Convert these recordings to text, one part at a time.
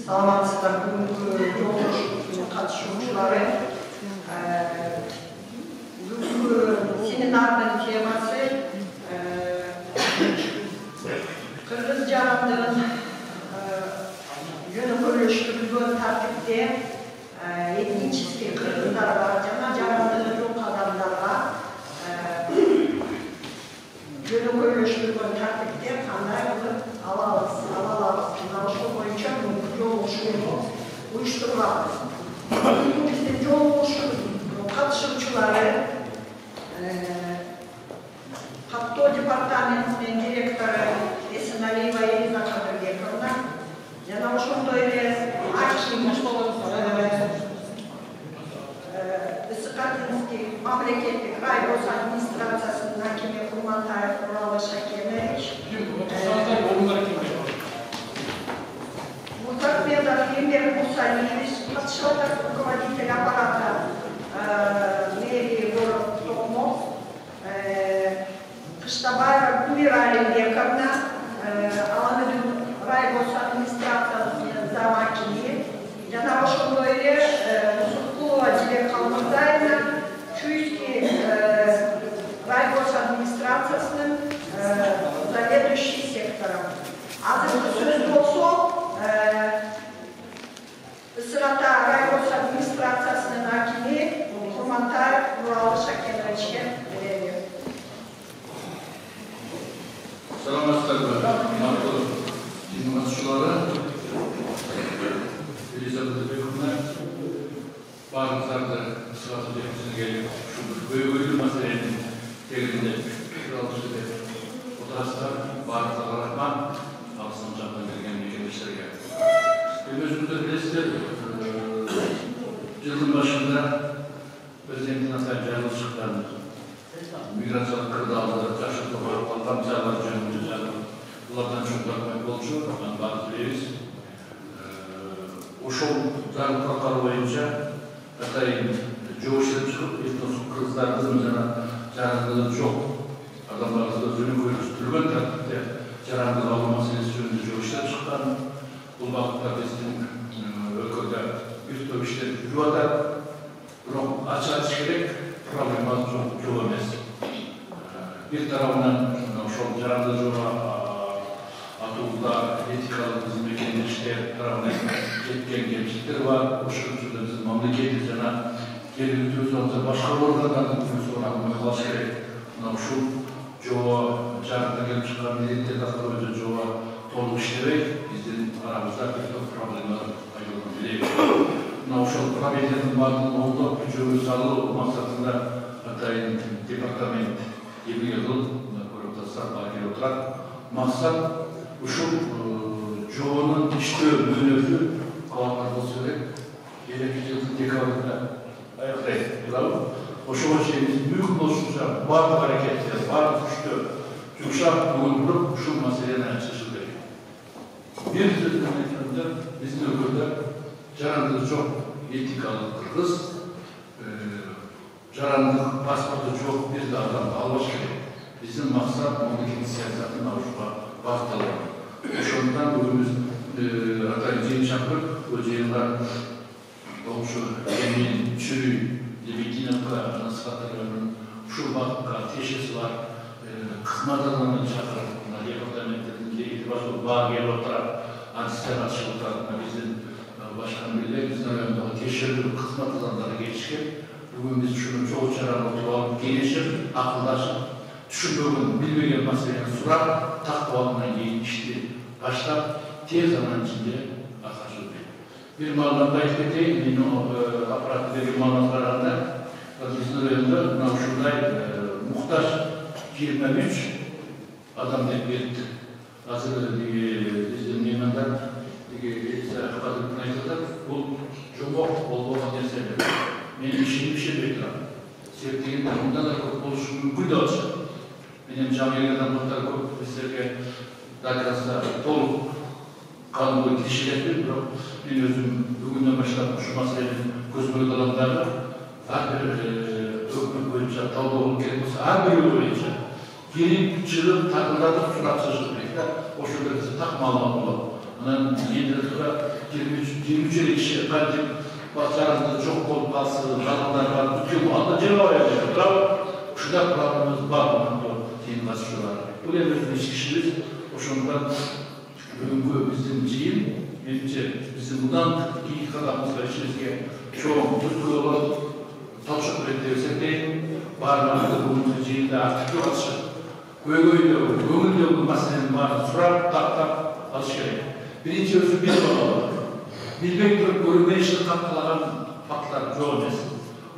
Salamatçılar bugünkü yolculuk katılımcıları bugünkü seminarın teması Kırgız Canandır'ın yönü bölüştürülüğün tartipte etniçiski Kırgızlar var, Canandır'ın yok adamlarla yönü bölüştürülüğün tartipte kanlar alalız. Nauşlu boyunca yol oluşumu uyuşturulamadı. Bizim yol oluşumu katılımcıları Hatto Departamentinin direktörü Esin Aliyeva Eliza Kadırgekir'den Nauşlu'nda öyle Isıkatinski Mamleketlik Raybos Administrasyası'nın hakimi Kurmantay Kuralış Hakemi Мутакмедов Емер Мусалиевич, подшелков руководитель аппарата мэрии город Токмок, Кыштабаева Гулира Алимбековна, Аламедин райгос администрациясының замакини, жана ошондой эле Сукулова Дилек Калмырзаевна, Чуйский райгос администрациясының заведующий сектором. Азыркы сөз болсо Сырата райгос администрациясының hakimi Kurmantay Kuralış Hakem'e verelim. Selamünaleyküm. Dinlemezçileri Elizabeth Bey'le bazıları sırası tepkisine geliyor. Şu böyle meselenin geldiğinde Kuralış'ta oturaslar bazıları Alsancak'tan gelgen gençler geldi. Özümüzde bilesizler, yılın başında Özlem'in Aslan Caylıçıklarını, migrasyon kırdağları, taşı toparlıklar, amcalar, cümleler, bunlardan çok bakmak oluşuyor. Ben bazı biliriz. O şov zarlıklar boyunca Hatay'ın çoğuşları çıkıp, etnosu kızlar kızımızına canlıları çok adamlarımızda zulüm koyuluşturulgan takdirde canlıları alınması istiyordu çoğuşları çıkan. Bu vakitte bizim ülkede bir tür işler yuvada açığa gerek problemler çok emez. Bir tarafından şu canlı jova atılda etikalı bizim mekanizmalar tarafından etken gençlikler var. O şekilde bizim memleketimize geldiğimiz sonra başka organlardan sonra mükemmel gerek. Şu jova canlı gelip çıkan milletler tarafından jova toluk işleyerek bizim aramızda bir problemler ayrılabilir. Nauşal problemlerin varlığının olduğu gücü sağlığı maksatında Hatay'ın departament 20 yıl kurultasar bağlı olarak maksat şu çoğunun işlev bölümü kavaklarda sürekli gelecek yılın dekabrında ayaklayıp o şu şeyimiz büyük oluşunca bazı hareketler, bazı güçlü yumuşak bulundurup şu meselelerine açışıldı. Bir sözünde bizim ülkede Caranlığı çok etikalı Kırgız, Caranlığı pasportu çok bir de adam almış gerek. Bizim maksat memleketin siyasetini avuşma baktaları. Şundan bugünümüz Hatay Ceyhan Çapır, o Ceyhanlar oluşu emin, çürü, Dibidinak'a, Nasıfatlarının şu bakka, teşhis var, kızmat alanını çakırır. Departamentlerinde itibarlı bağ gel oturar, antisler açılıklar, bizim başkan bile bizden önünde teşhirli kızmat alanları geçişken, bugün biz şunu çoğu çaran oturalım, gelişip, akıllaşıp, düşündüğün bilmeyen meseleni sorar, takvalından işte başlar, tez zaman içinde arkadaşlar. Bir mallarda ekleteyim, yine o aparatı bir mallarında, bizden önünde, şurada muhtaç 23 adam da bir hazır bizim yemenler kadın ayırdılar. Bu cumhur olduğu hadisleri. Benim işim bir şey bekliyorum. Sevdiğimde bundan da çok oluşum mümkün de olsa. Benim camiyelerden muhtar koyup bizlerge Dakras'ta dolu kanunlu kişiler bilmiyorum. Ben özüm bugünden başlayıp şu meselenin gözümü dalanlarla her bir hüküm boyunca tavda olup gerekirse her bir yolu boyunca gelip çıkıp takımlarda suratsızlık bekler. O şurada bizi takma alan olur. Bunun yenilere 23 kişi kancık başarılı çok bol kalsı, canlılar var, bütün bu anda cevap veriyor. Bravo. Şurada problemimiz var, bunun da teyin basıyorlar. Bu da bizim kişimiz, hoşundan bugünkü bizim cihim, bizim bundan iyi kadamızla işimizge çok tutku olan taşık ürettirsek de barınağında bunun cihimde artık yok açı. Göğünde bu meselenin var, surat tak alış gerek. Birinci özü bir olmalı. Bilmek gibi görünme işini katkılanan faklar çok olmaz.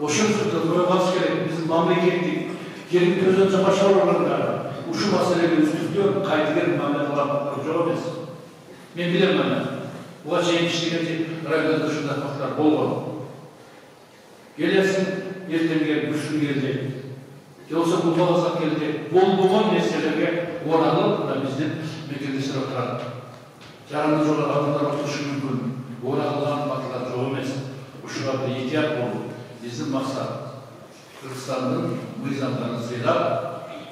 Oşun sırtı koyması gerek. Bizim memleketlik gelip göz önce başarı olanlar. Uşu meseleleri üstüyor, kaydıgerin memleket olan faklar çok olmaz. Ben bilemem ben. Bu açıya işleyince rayların dışında faklar bol var. Gelirsin, yerden gel, güçlü gelecek. Yoksa bu bağızak gelecek. Bol bulman meselelerine oranlı da bizim mekandisine oturalım. Canımız olan adımlar oturuşu mümkün. Oranılan faklar çok olmaz. Uşularda ihtiyat olur. Bizim maksat Kırgızistan'ın mizanlarınızıyla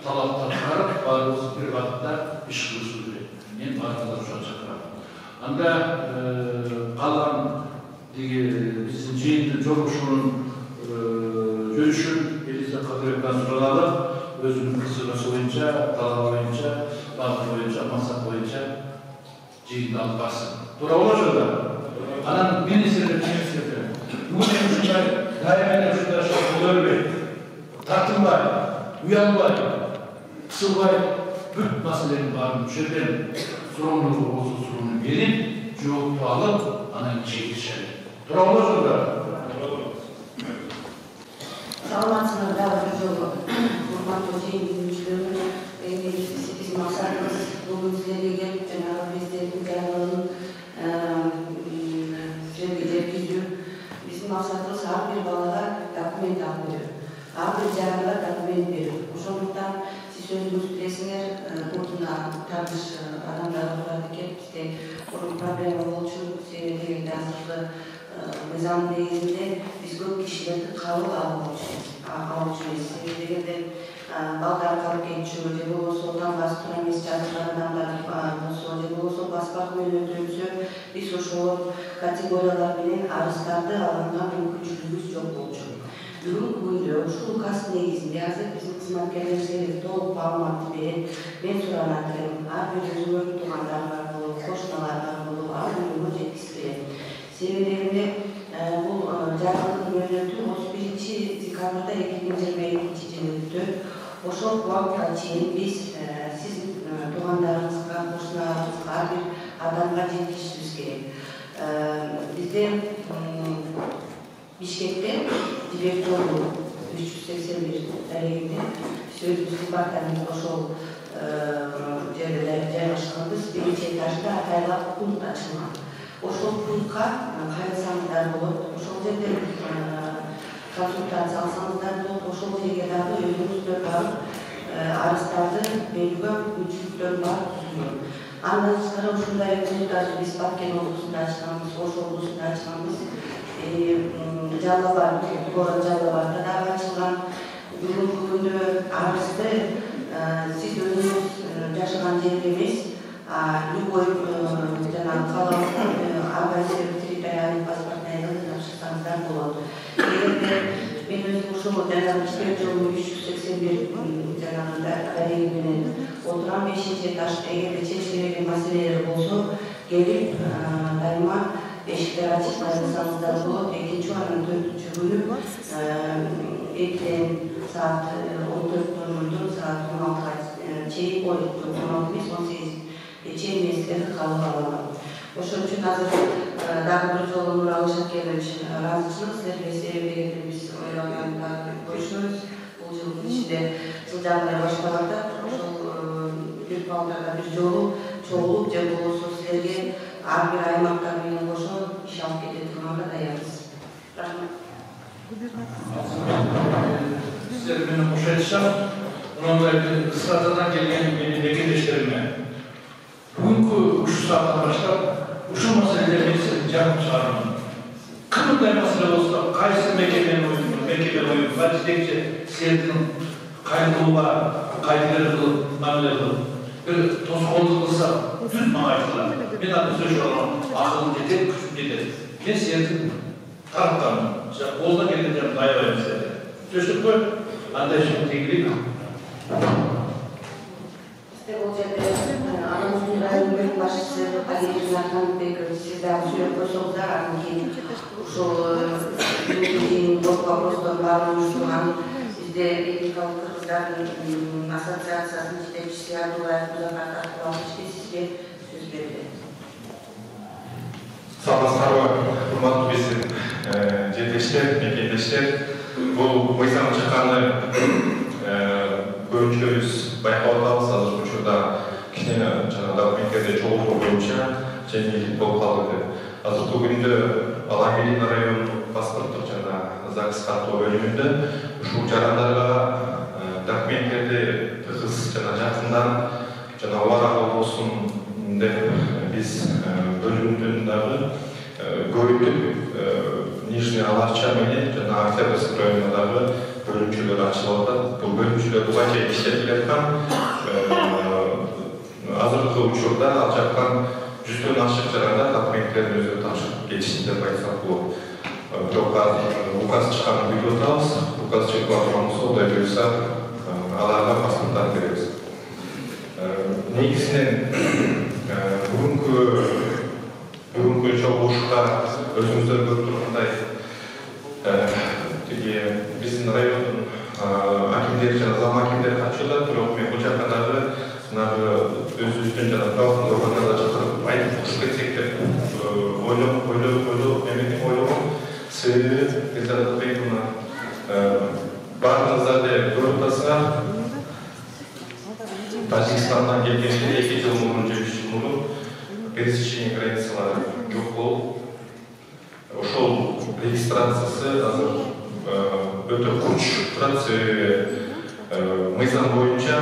talaptan çıkarıp bağırız bir vakitte iş kılışılır. Men bağırtılar şu an çakırım. Anda kalan bizim cihinde Coruşu'nun görüşün Elizde Kadir'den sorulalı özünün kısırması boyunca, talap boyunca, bağırt boyunca, maksat boyunca cihinde alıp bassın. Dura olacak da. Anam bir nesirde bu şunlar, daimene şunlar şunlar ölmeyin. Tartınmayın, uyanmayın, kısılmayın. Büt meselelerin varını çözelim. Sorumluluğu olsun sorumluluğu verin. Cevap alıp anam çekişelim. Dura olacak da. Sağlamasına davranıcı olmak. Kurban Hoca'nın bilmişlerinin bizim maksatımız bugün sizlere gelip Cenab-ı Prezident'in beyanlarının bizim maksatımız her bir balığa dokument alıyor. Her bir canlıya dokument veriyor. Bu şunluktan siz sözünüz bilesiniz, burada tartış adamlar olarak bizde onun problemi oluşu seyrediğinde asırlı nizam değizinde biz bu kişileri kabul almışız. Seyrediğinde Balgar kalıp geçiyor, bu soldan bastırmamız çalışan adamlar bu sol basmak mülüdüğümüzü bir suçlu kategoriyalar bilen arızlarda alınan mümkünçülüğümüz çok olacak. Durum buydu. Şu kas negizinde yazık bizim hizmetkarlarımızı dolu bağlantı veren ben soranlarım. Abi gözümün tuğanlar var bu, koşmalar var bu, abi bunu etkisi. Sebebiyle bu canlılık mülüdüğü 31. zikarlarda 2022 cildi. O çok vakit için biz sizin tuğanlarınızga, koşmalarınızga bir adamla yetiştiririz gerek. Bizde Bişkek'te direktörlüğü 381 tarihinde Sözlü Departmanı Koşul Cerleşkanımız birinci etajda Hatay'la punkt açılmak. Koşul punktka kayıtsanızlar bulup, koşul yerden konsultasyon alsanızlar bulup, koşul yergelerde ödümüz 4 var, arastardı belirgü güçlükler var tutuyor. Anladığınızlara şunda yapıyoruz, biz Batken olgusunda açıklamamız, koşul olgusunda açıklamamız, Canlı var, Goran Canlı var. Daha açılan bugünkü arızda siz özünüz yaşanan yerimiz Lüboy kalanında Avrasya Teritorialny Pasportuna yapışırsanızdan bulundu. Ben özüm şu işler yolu 381 canında arayımının oturan 5. etaş eğer çeşitli meseleleri olsa gelip daima Beşikler açıklarsanızda bu ikinci anın 4. bölüm eklen saat 14.00 saat 16 çeyrek 16 18 çeyrek mesleği kalıp alalım. O için hazır daha bir yolunu alışık gelmiş razısınız. Sizlerle birlikte oylamanlar görüşürüz. Bu yılın içinde Sılcanlı'ya başlamalarda bir bağlarda bir yolu çoğulup cebolu sosyalge Ağabey aymaktan benim boşuna iş alıp getirdiğime dayanırız. Rahmet. Sizler beni boşa edeceğim. Onunla ısrardan gelen beni vekilleştirme. Bugünkü uçuş saatine başlar, uçuş meseleleri hepsi canım çağırma. Kımıntay mesele olsa, kayısı mekkeler oyun, Fatih'teki seyretinin kaydı var, kaydıları kılıp, namile kılıp, bir toz kondurulsa düz mağaydılar. Ben adı söz olan akıllı yeter, küçük yeter. Ben siyasetin taraftarım. Olda geleceğim dayalayım size. Söz koy. Anlaşılır teknik. İşte bu cebde Anadolu Rayon'un başçısı Ali Nazan Bey sizden söylüyor koşulda şu ülkenin Doğu varmıştıran bizde Belgikalı Kırgızların Asosiyasyası'nın жетекçisi Abdullah Muzaffer Akbaş'ı sizge söz verdi. Salmaslar var, hurmatlı bizim жетекçiler, mekendештер. Bu Mıysan'ın çıkanı bölümcülüğümüz bayaqalып қалды, азыр учурда кичине жана документтерде чогултуу боюнча жеңилдик болуп калды. Азыркы күндө Алаңбелин район паспорттук жана ЗАГС каттоо бөлүмүндө ушул жарандарга документтерди тыгыз жана жакындан жана убарага болсун деп биз бөлүмдүн дагы көйүтүп Нижний Аларча менен жана Октябрьский районуна дагы bölümcüler açıldı. Bu bölümcüler bulanca işletilerken hazırlıklı uçurda alacaktan cüzdün açık jaranda dokumentlerin özü taşıp geçişinde baysak bu ukaz çıkan biliyoruz. Ukaz çıkılatmamız o da görürse alarına pasportlar veririz. Negizinin bugünkü çok boşlukta özümüzde gördüğünday bizim rayonun hakimleri, zam hakimleri kaçıyorlar. Bırakmaya bu çakanları özü canım kalkın ormanlarda çıkarıp aynı hoşluk etsek de Mehmet'in oyunu sebebi Ezadat Bey buna barınızda da görüntüsüne Tacikistan'dan gelgenleri 2 yıl olunca 3 yıl olun пересечение границалары yok olup ошол регистрациясы азыр өтө курч турат, себеби мыйзам боюнча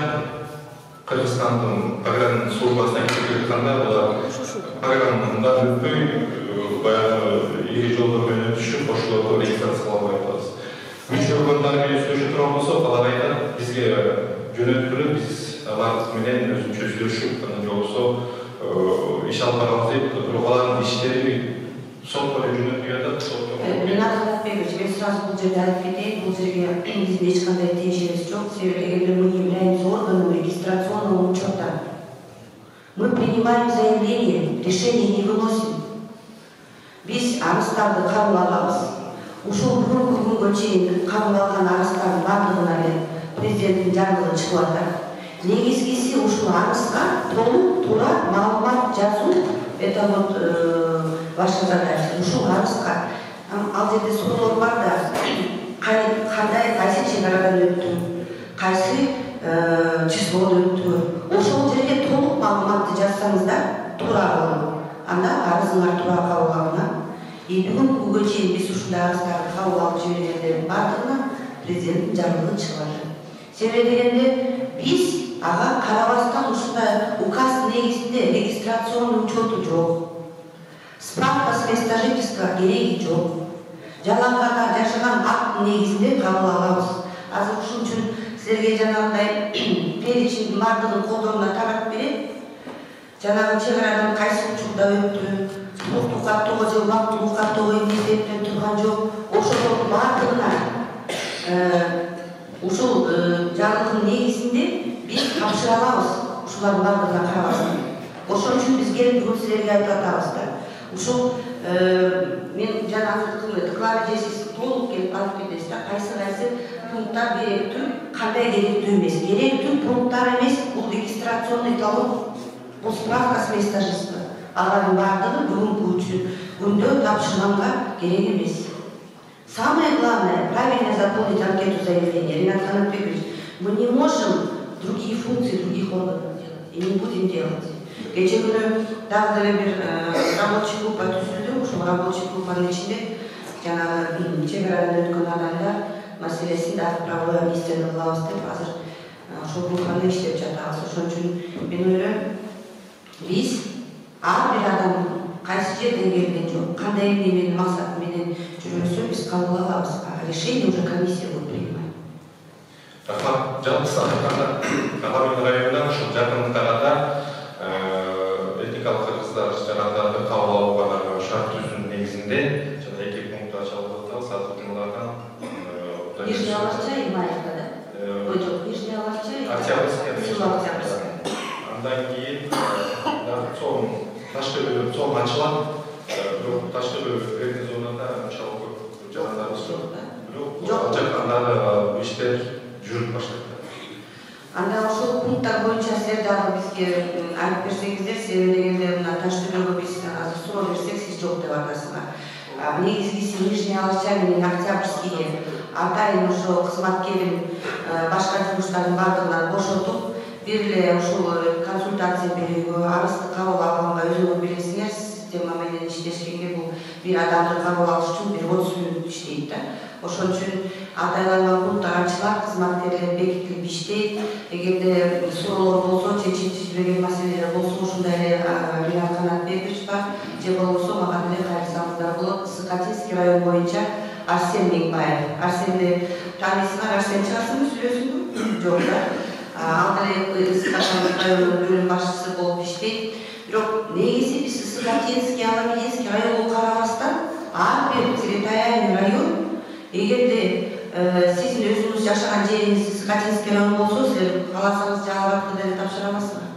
Кыргызстандын программанын службасына кирип жатканда булар программадан өтпөй баягы ири жолдор менен өтүшүп ошолорду регистрациялап атабыз. Мүчө органдар менен сүйлөшүп турган болсок, алар айтат бизге жөнөткүлүп биз алар менен өзүнчө сүйлөшүп анан жолсо иш алып барабыз деп туруп алардын иштери сот менен жөнөтүп жатат. Ринат Ахметбекович, мен сразу бұл жерде айтып кетейін, бұл жерге біздің ешқандай тиежеміз жоқ, себебі мы являемся органом регистрационного учета. Мы принимаем заявление, решение не выносим. Біз арыздарды қабыл аламыз. Ушул бүгүнкү күнгө чейин кабыл алган арыздардын бардыгына президенттин жарлыгы чыгып атат. Негизгиси ушул арызга толук туура маалымат жазуу, это вот ваша задача. Ушул арызга ал жерде суроолор бар да, кандай кайсы чегарадан өттү, кайсы числодо өттү. Ошол жерге толук маалыматты жазсаңыздар туура болот. Анда арызыңар туура кабыл алынат. Бүгүнкү күнгө чейин биз ушундай арыздарды кабыл алып жибергендердин бардыгына президенттин жарлыгы чыгып атат. Себеби дегенде биз ага карабастан ушундай указ негизинде регистрационный учету жок. Справка с места жительства кереги жок. Жалангарда жашаган акттын негизинде кабыл алабыз. Азыр ушун үчүн силерге жанагындай перечиндин бардыгын колдоруна таратып берет. Жанагы чегарадан кайсы учурда өттү, туруктуу каттоого же убактылуу каттоого эмнелептен турган жок. Ошолордун бардыгына ушул жарлыгын негизинде биз тапшыра алабыз. Ушулардын бардыгына карабастан. Ошон үчүн биз келип бүгүн силерге айтып атабыз да. Ушул мен жанагы декларациясы толук келип алып кетесиз да, кайсы пункттар керектүү, кандай керектүү эмес. Керектүү пункттар эмес, бул регистрационный талон, бул справка с места жительства. Алардын бардыгы бүгүнкү күндө тапшырганга керек эмес. Самое главное, правильно заполнить анкету заявления. Ринат Ахметбекович, мы не можем другие функции других органов делать и не будем делать. Кече күнү дагы бир рабочий группа түзүлдү. Ушул рабочий группанын ичинде жанагы чегарадан өткөн адамдар маселесин дагы правовой амнистияны кылабыз деп азыр ошол группаны иштеп жатабыз. Ошон үчүн мен ойлойм, биз ар бир адам кайсы жерден келген жок, кандай эмне менен максат менен жүрөсө биз кабыл алабыз. Решение уже комиссия будет принимать. Рахмат. Жалпысы Алаңбелин районунан ушул жакындыктарда этникалык кыргыздар сатылганлардан Нижний Алашча и Маевка, да? Ой, жоқ, Нижний Алашча и Октябрьская. село Октябрьское. Андан кейін ташкы ачылат, бирок ташкы гарнизонунда анчалык көп жарандарыбыз жок. Бирок ал жаккандагы иштер жүрүп баштайт. Анда ошол пункттар боюнча силер дагы бизге айтып берсеңиздер, себеби дегенде мына Таштөбөгө биз азыр суроо берсек, сиз жок деп атасызга. Негизгиси Нижний Алашча менен Октябрьскийге атайын ошо кызматкерин башка жумуштардын баардыгынан бошотуп, бир эле ушул консультация берүүгө, арызды кабыл алганга өзүңөр билесиңер, система менен иштешкенге бул бир адамды кабыл алыш үчүн бир 30 мүнөт иштейт да. Ошон үчүн атайланган пункттар ачылат, кызматкерлер бекитилип иштейт. Эгерде суроолор болсо, чечилбеген маселелер болсо, ушундай эле менен канат бербеш бар, же болбосо мага деле кайрсаңыздар болот. Сыкатинский район боюнча Арсен Меңбаев. Арсенди таанисыңар, Арсен чыгасыңбы, сүйлөсүңбү? Жок да. Ал деле Сыкатинский районунун бөлүм башчысы болуп иштейт. Бирок негизи биз Сыкатинский, Аламединский районго карабастан ар бир территориальный район, эгерде сиздин өзүңүз жашаган жериңиз Сыкатинский район болсо, силер кааласаңыз Жалал-Абадка деле тапшыра аласыздар.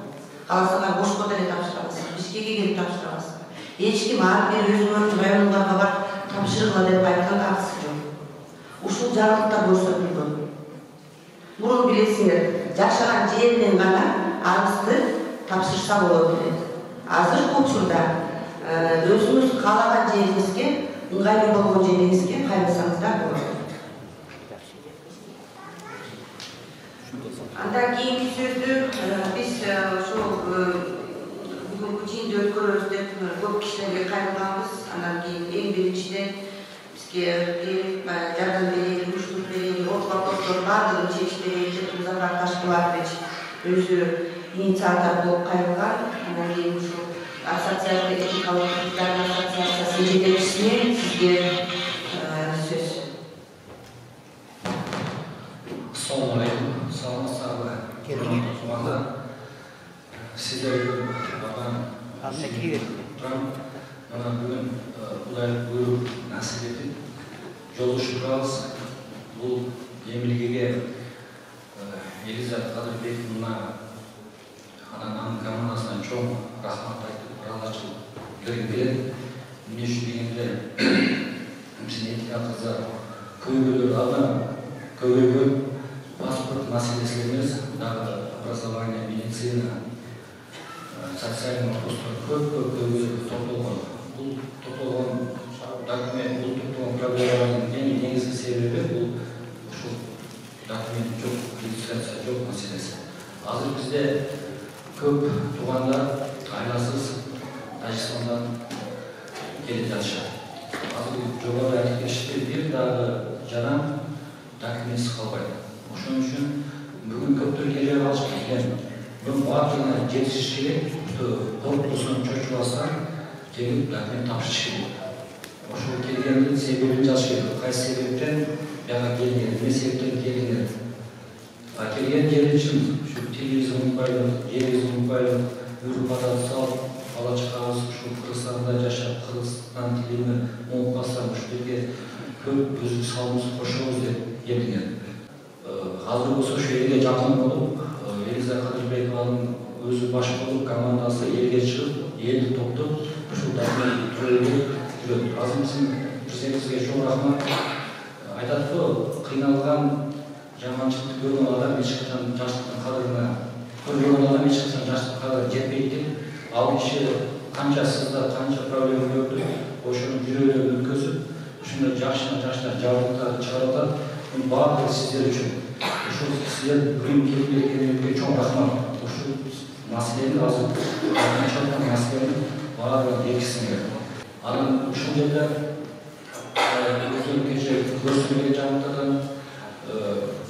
Кааласаңар Бошко деле тапшыра аласыздар, Бишкекке келип тапшыра аласыздар. Эч ким ар бир өзүңөрдүн районуңарга барып тапшыргыла деп айткан акысы жок. Ушул жарлыкта көрсөтүлгөн. Мурун билесиңер, жашаган жеринен гана арызды тапшырса болот эле. Азыркы учурда өзүңүз каалаган жериңизге, ыңгайлуу болгон жериңизге кайрылсаңыздар болот. Андан кийинки сөздү биз ошол бүгүнкү жыйынды өткөрөбүз деп көп кишилерге кайрылганбыз. Андан кийин эң биринчиден бизге жардам берели, уштук берели, вопростор баардыгын чечип берели деп Музафар Ташпулатович өзү инициатор болуп кайрылган. Андан кийин ушул ассоциация, этикалык кыргыздардын ассоциациясынын жетекчисине сизге сөз. Assalamu alaikum. Саламатсыздарбы? Тумандар. Сиздерге барган турам. Мына бүгүн Кудай буйруп насип этип жолдошуп турабыз. Бул эмгегиге Элизабет Кадырбековна анын командасынан чоң рахмат айтып, ыраазычылык билдиргим келет. Эмне үчүн дегенде, биздин этика кыздар көйгөйлөр адам көбөйгөн. Паспорт маселеси эмес, дагы образование, медицина, социальный вопростор көп топтолгон. Бул топтолгон документ, бул топтолгон проблемалардын эң негизги себеби бул ушул документ жок, регистрация жок маселеси. Азыр бизде көп туугандар айласыз Тажикстандан келип жатышат. Азыр жогоруда айтып кетишти, бир дагы жаран документсиз калбайт. Ошон үчүн бүгүн көптөр келе алышып келген. Бул баардыгына жетишиш керек, корпусун чочуласаң, келип документ тапшырыш керек. Ошол келгендин себебин жазыш керек. Кайсы себептен бияга келген, эмне себептен келген. Келген жери үчүн ушу телевизор унутпайлы, жерибизди унутпайлы, үйрүп атат салып, бала чакабыз ушул Кыргызстанда жашап, Кыргызстан тилин унутпастан ушул жерге көп өзүбүз салымыбызды кошобуз деп келген. Азыр болсо ушу элге жакын болуп, Элиза Кадырбекованын өзү баш болуп, командасы элге чыгып, элди топтоп, ушул документти түрөөгө жүрөт. Азыр биздин президентибизге чоң рахмат. Айтат го, кыйналган, жаманчылыкты көргөн адам эч качан жаштыктын кадырына, көрбөгөн адам эч качан жаштыктын кадырына жетпейт деп, ал киши канча сызда, канча проблема көрдү, ошону жүрөөлөрүн өткөзүп, ушундай жакшыдан жабдыктарды чыгарып атат. Баардыгы сиздер үчүн. Ушул сиздер бүгүн келип келгениңизге чоң рахмат. Ушул маселени азыр чоң маселени баардыгын жеткизсиңер. Анан ушул жерде өзүм кечээ көрсөтмөгө жабыктаган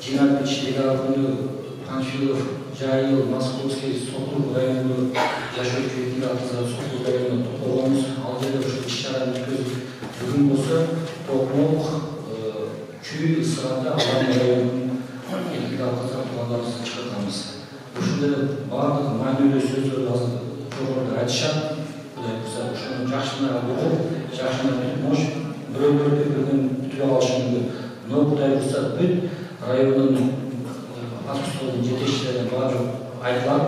жыйнап иштеген күнү Панфилов, Жайыл, Московский, Сокулук районунда жашоочу этникалык Сокулук районунда топтолгонбуз. Ал жерде ушул иш-чараны өткөзүп бүгүн болсо Токмок Чүй ысыранда Алан районунун этникалык туугандарыбызды чыгарганбыз. Ушундай баардык маанилүү сөздөрдү азыр жогоруда айтышат. Кудай буйрса, ошону жакшына угуп, жакшына тутмуш біреулер бір-бірінен бүтіп алышы мүмкін. Но Құдай бұйырса бүт районның басқосудың жетекшілеріне барып айтылып,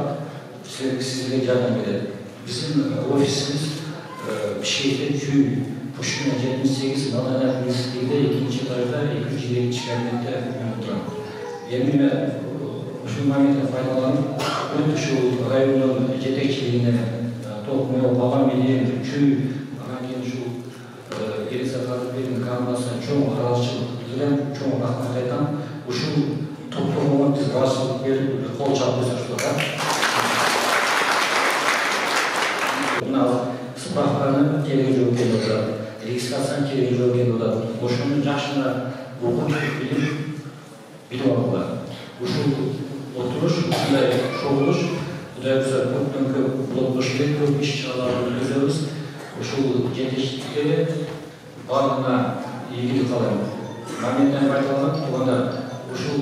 сізге жардам береді. Біздің офисimiz Şehirde Köy, Puşkina 78, Madaniyat Müzikliği'de 2. tarafta 220 çıkarmette oturan. Yemin ve şu momentte faydalanıp, öte şu rayonun yetekçiliğine topmuyor, babam bileyim, köy, hangi şu Elisa Kadıbey'in kanunasına çoğu aralıkçılık edilen, çoğu rahmet eden, bu şu toplumuna biz karşılık verip, kol çarpıysa şurada. Buna справканы керегі жоқ екен ода, регистрацияны керегі жоқ екен ода. Ошоны жашына окуп билип алгыла. Ушул отуруш, ушундай чогулуш, Кудай буйрса көптөн көп болбош керек, көп иш-чараларды өткөзөбүз. Ушул жетекчиликке бардыгына ийгилик каалайм. Моменттен пайдаланып, туганда ушул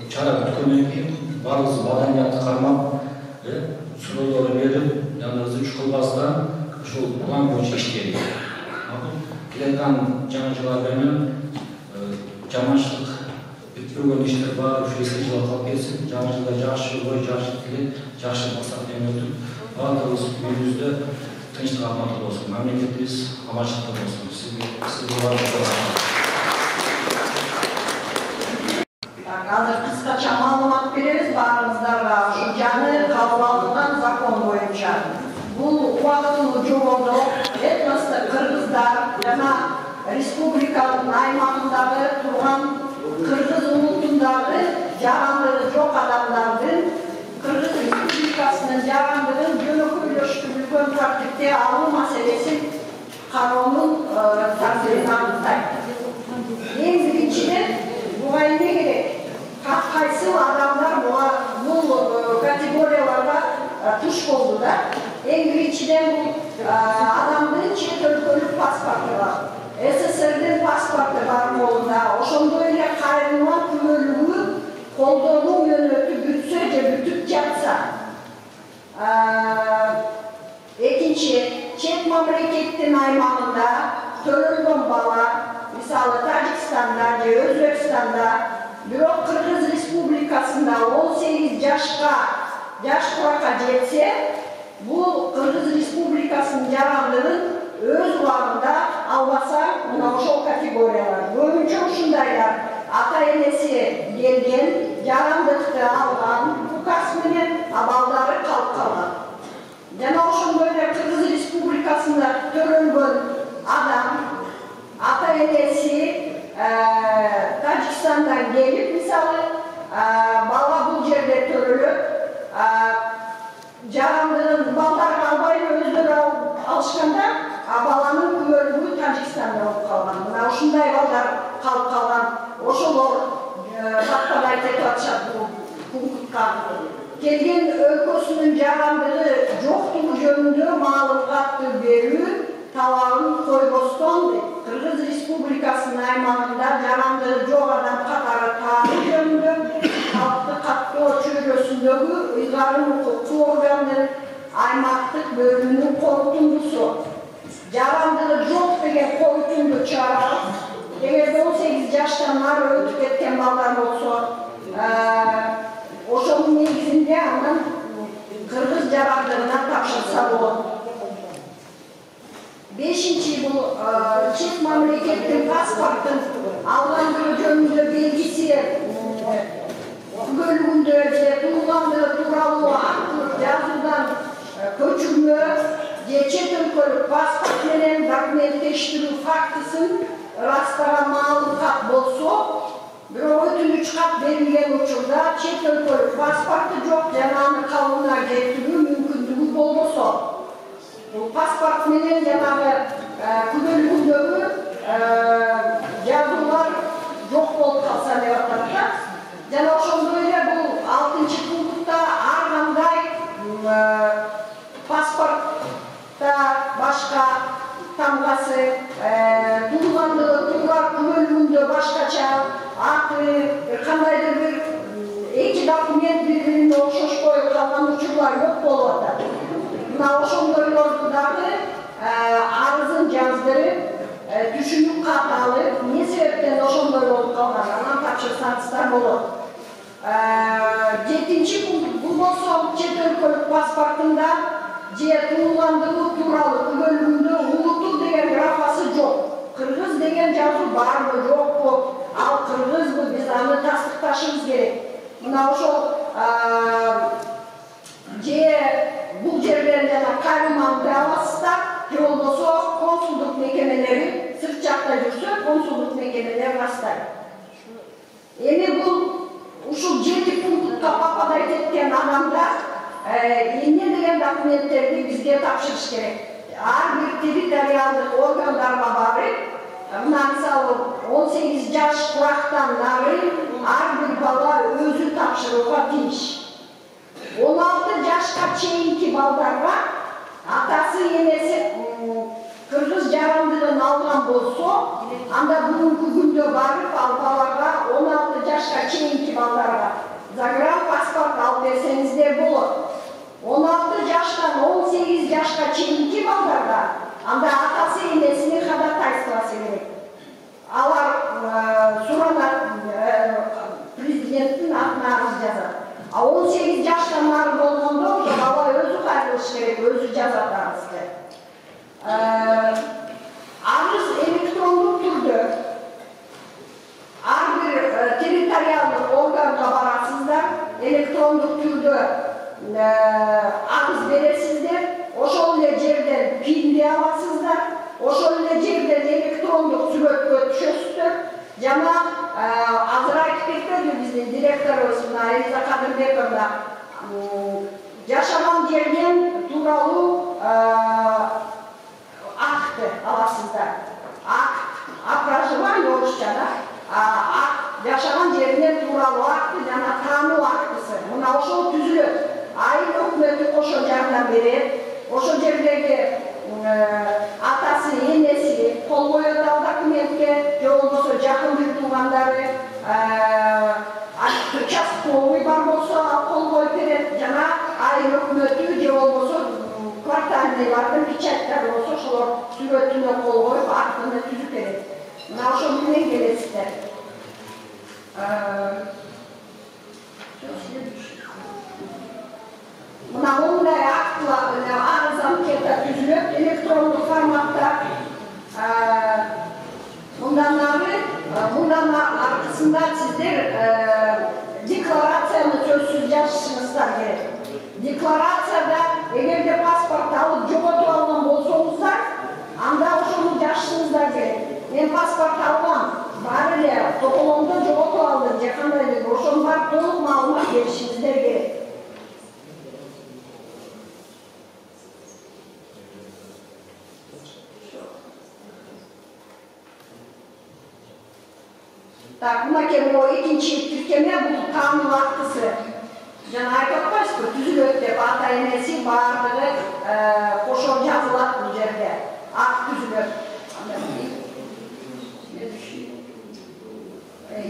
чара бүткөндөн кийин баарыбыз маданиятты кармап, суроолорду берип, жаныбызды үч кылбастан ушул план боюнча иштейбиз. Келаткан жаңы жылдар менен жаманчылык бүтпөгөн иштер бар, ушул эске жылга калып кетсин. Жаңы жылда жакшы ой, жакшы тилек, жакшы максат менен өтүп, баардыгыбыз үйүбүздө тынчтык амандык болсун, мамлекетибиз аманчылыкта болсун. Сизге Hazır kısaca malumat veririz bağımızlarla şu canı kabul zakon boyunca. Bu vakıtın ucumunda etnosda Kırgızlar, yana Respublikanın aymağındağı turgan Kırgız umutundağı yaranlığı çok adamlardır. Kırgız Respublikasının yarandığının yönükülüştürülgün pratikte alma meselesi kanunun tasirine anıtaydı. En birinciden buğa ne gerek? Qaysı adamlar bu kategoriyalarga tuş oldu da. En birinciden bu adamın çet өлkөлүк pasportu var. SSR'nin pasportu var kolunda. Oşonda öyle kayrılma bölümü kolduğunun yönötü bütse bütüp жатsa. Ekinci, çet memleketin aymağında төлөнгөн bala, misali Tacikistanda, Özbekistan'da, Бирок Кыргыз Республикасында 18 жашка жetse, бул Кыргыз Республикасынын жарандыгын өз убагында албаса, мына ошол категориялар. Көбүнчө ушундайлар ата-энеси келген, жарандыкты алган, указ менен балдары калып калган. Жана ошондой эле Кыргыз Республикасында төлөнгөн адам ата-энеси Tacikistan'dan gelip misali bala bu yerde törülüp jarandığın baldarını albayla özleri alışkanda balanın bölümü Tacikistan'da olup kalgan. Oşunday balдар kalıp kalgan. Oşolor baktalay teklatışat bu hukukka. Kelgen өлкөсүнүн жарандыгы жоктугу жөнүндө маалыматты берүү талабын койбостон Кыргыз Республикасынын аймагында жарандыгы жок адам катары таануу жөнүндө калкты каттоо чөйрөсүндөгү ыйгарым укуктуу органдын аймактык бөлүмүнүн корутундусу. Жарандыгы жок деген корутунду чыгарабыз. Эгерде 18 жаштан ары өтүп кеткен балдар болсо, ошонун негизинде андан кыргыз жарандыгына тапшырса болот. Beşinci bu çift memleketin pasportun algandırı jönündө belgisi bölümünde tuğlandığı turalı hakkılık yazıdan köçürmö çet өлкөлүк pasport menен dokumentleştirүү faktısın rastara маалымат болсо, бирок өтүнүч кат берилген учурда чет өлкөлүк pasportu жок жана аны калыбына келтирүү мүмкүндүгү болбосо, bu pasport menен жанагы күнөөлүгүндөгү жазуулар жок болуп калса деп атат да. Жана ошондой эле бул 6-пунктта ар кандай паспортто башка тамгасы, туулгандыгы туура күнөөлүгүндө башкача аты, кандайдыр бир эки документ бири-бирине окшошпой калган учурлар жок болуп атат. Мына ошондойлорду дагы арызын жаздырып, түшүнүк каталы эмне себептен ошондой болуп калган, анан тапшырсаңыздар болот. 7-чи пункт бул болсо чет өлкөлүк паспортунда же туулгандыгы тууралуу бөлүмүндө улуттук деген графасы жок. Кыргыз деген жазуу барбы жокпу? Ал кыргызбы, биз аны тастыкташыбыз керек. Мына ошол же бул жерлерде кайрылманды аласыздар, же болбосо консулдук мекемелери сырт жакта жүрсө, консулдук мекемелер растайт. Эми бул ушул 7 пунктка попадать эткен адамдар эмне деген документтерди бизге тапшырыш керек. Ар бир территориалдык органдарга барып, мына мисалы 18 жаш курактан нары ар бир бала өзү тапшырууга тийиш. 16 жашка чейинки балдарга атасы энеси кыргыз жарандыгын алган болсо, анда бүгүнкү күндө барып ал балага 16 жашка чейинки балдарга загранпаспорт алып берсеңиздер болот. 16 жаштан 18 жашка чейинки балдарга анда атасы энесини ходатайствосы керек. Алар суранат, президенттин атына арыз жазат. А 18 жаштан нары болгондо бала өзү кайрылыш керек, өзү жазат арызды. Арыз электрондук түрдө ар бир территориалдык органга барасыздар, электрондук түрдө арыз бересиздер, ошол эле жерден пинди аласыздар, ошол эле жерден электрондук сүрөткө түшөсүздөр. Жана азыр айтып кетти биздин директорубуз Элиза Кадырбековна жашаган жерден тууралуу акты аласыздар. Акт проживание орусчада, акт жашаган жеринен тууралуу акты жана таануу актысы. Мына ошол түзүлөт. Айыл өкмөтү кошо жардам берет. Ошол жердеги атасы, энеси кол коёт ал документке, же болбосо жакын бир туугандары, участковый бар болсо ал кол коюп берет. Жана айыл өкмөтү же болбосо квартальныйлардын печаттары болсо ошолор сүрөтүнө кол коюп актыны түзүп берет. Мына ошол менен келесиздер. Мына мындай актылар, арыз анкета түзүлөт электрондук форматта. Мындан аркысында сиздер декларацияны сөзсүз жазышыңыздар керек. Декларацияда эгерде паспорт алып жоготуп алган болсоңуздар, анда ошону жазышыңыздар керек. Мен паспорт алгам, баары эле тополоңдо жоготуп алдым, же кандайдыр, ошонун баары толук маалымат беришиңиздер керек. Так, мынакей бул экинчи тиркеме, бул таануу актысы. Жана айтып атпайсызбы, түзүлөт деп ата энеси баардыгы кошо жазылат бул жерде. Акт түзүлөт.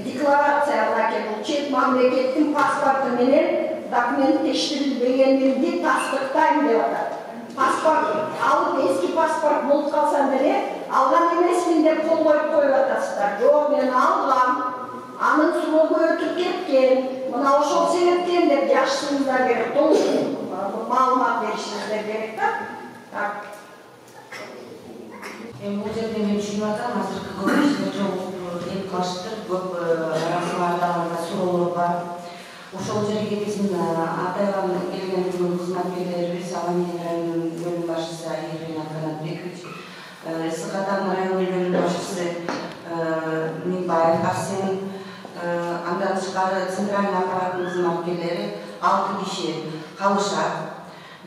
Декларация мынакей бул чет мамлекеттин паспорту менен документтештирилбегендигин тастыктайм деп атат. Паспорт алып эски паспорт болуп калса деле алган эмесмин деп кол коюп атасыздар. Жок, мен алгам, анын срогу өтүп кеткен, мына ошол себептен деп жазышыңыздар керек, толук маалымат беришиңиздер керек да. Так. Бул жерде мен түшүнүп атам, азыркы көп кишилер жолугуп эп калыштыр, көп расмааларда суроолор бар. Ошол жерге биздин атайган келген кызматкерлерибиз Алания районунун бөлүм башчысы Ринат Канатбекович, Сыкатан районунун бөлүм башчысы Миңбаев Арсен, андан тышкары центральный аппараттын кызматкерлери 6 киши калышат.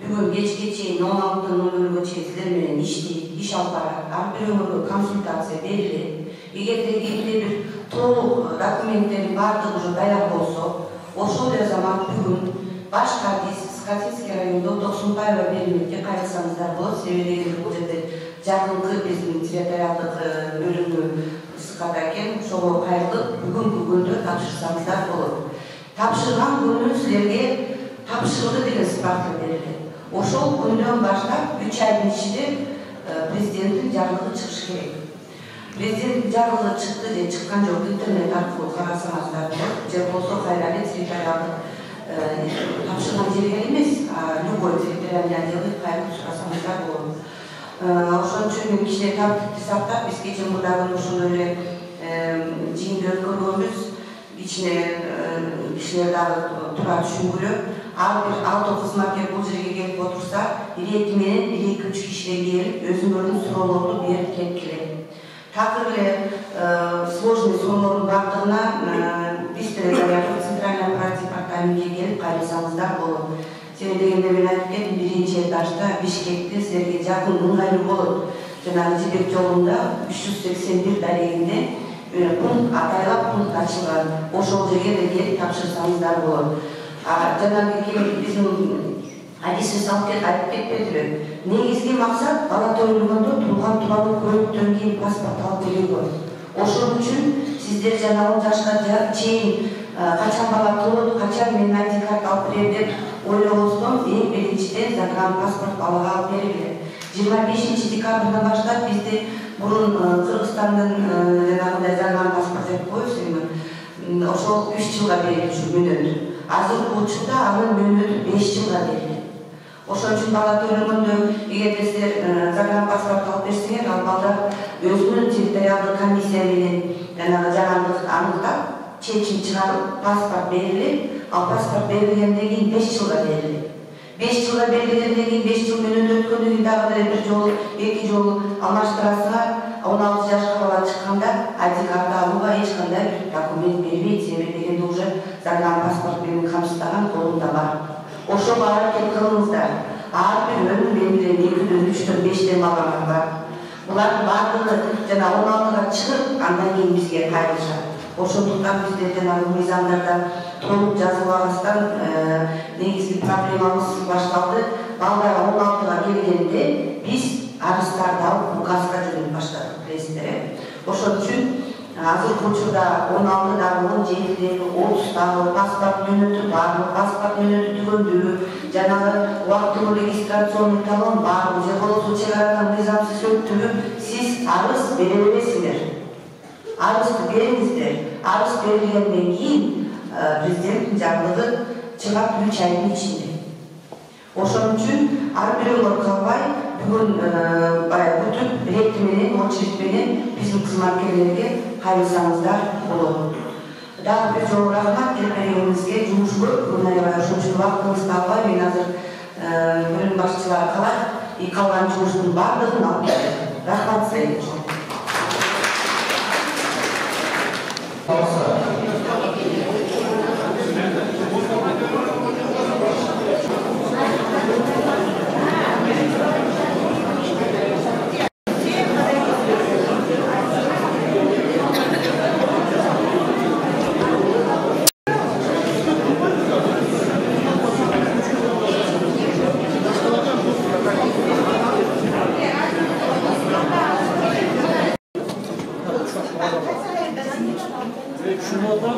Бүгүн кечке чейин 16:00 чейин сиздер менен иштейт, иш алып барат. Ар бирөөңөргө консультация берилет. Эгерде кимде бир толук документттердин баардыгы уже даяр болсо, ошол эле замат бүгүн башкы артист Скатинский районунда Токсунбаева берилмекке кайрылсаңыздар болот. Себеби бул жерде жакынкы биздин территориалдык бөлүмдө Скат экен, ошого кайрылып бүгүнкү күндө тапшырсаңыздар болот. Тапшырган күнү силерге тапшырылды деген справка берилет. Ошол күндөн баштап 3 айдын ичинде президенттин жарлыгы чыгыш керек. Президент жарлығы шықты же шыққан жоқ, интернет арқылы қарасаңыздар же болса қайраны территориалдық тапшырған жерге емес, любой территориальный отделды қайрып сұрасаңыздар болады. Ошон үчүн мен кичине тартипти сактап, биз кечээ мурдагы ушул эле жыйынды өткөргөнбүз, кичине кишилер дагы туура түшүнгүлө, ар бир алты кызматкер бул жерге келип отурса, ирети менен 2-3 кишиден келип өзүнүн суроолорду берип кеткиле. Так эле сложный суроолордун бардыгына биз Центральный аппарат департаментке келип кайрылсаңыздар болот. Сен дегенде мен айтып кеттим, биринчи этажда Бишкекте силерге жакын ыңгайлуу болот. Жанагы Жибек жолунда 381 дарегинде пункт атайлап пункт ачылган. Ошол жерге да келип тапшырсаңыздар болот. Жанагы биздин адисибиз айтып кетпедиби? Негизги максат бала төрөлгөндө туулган тууралуу көрүктөн кийин паспорт алып келүү. Ошол үчүн сиздер жана 10 жашка чейин качан бала туулду, качан мен ID карт алып берем деп ойлогоздон эң биринчиден загранпаспорт балага алып берилет. 25 декабрдан баштап бизде мурун Кыргызстандын жанагындай загранпаспорт деп коесузбу? Ошол 3 жылга берилчү мөөнөт. Азыркы учурда анын мөөнөтү 5 жылга берилет. Ошон үчүн бала төрөлгөндө эгерде силер загранпаспорт алып берсеңер, ал балдар өзүнүн территориалдык комиссия менен жанагы жарандык аныктап, чечим чыгарып, паспорт берилет. Ал паспорт берилгенден кийин 5 жылга берилет. 5 жылга берилгенден кийин 5 жыл мөөнөт өткөндөн кийин дагы бир жолу, 2 жолу алмаштырасыңар. 16 жашка бала чыкканда ID карт алууга эч кандай документ бербейт. Себеби дегенде уже загранпаспорт менен камсыздаган колунда бар. Ошого аракет кылыңыздар. Ар бир менин билем 2-дөн 3-дөн 5-ден балалар бар. Булардын баардыгы жана 16га чыгып, андан кийин бизге кайрылышат. Ошондуктан бизде жанагы мыйзамдарда толук жазылбастан негизги проблемабыз башталды. Балдар 16га келгенде биз арыздарды алып указга жөнөтүп баштадык, билесиздер. Ошон үчүн азыркы учурда 16дагы 17деги 30дагы паспорт мөөнөтү барбы, паспорт мөөнөтү түгөндүбү, жанагы убактылуу регистрационный талон барбы, же болбосо чек арадан мыйзамсыз өттүбү, сиз арыз бере бересиңер. Арызды бериңиздер. Арыз берилгенден кийин президенттин жарлыгы чыгат 3 айдын ичинде. Ошон үчүн ар бирөөлөр калбай бүгүн бүтүп рети менен, очередь менен биздин кызматкерлерге кайрылсаңыздар болот. Дагы бир жолу рахмат келбегениңизге, жумуш көп, бүгүн аябай ошон үчүн убактыңызды албай, мен азыр бөлүм башчылары калат, калган жумуштун баардыгын алып берем. Рахмат силерге. Şunu da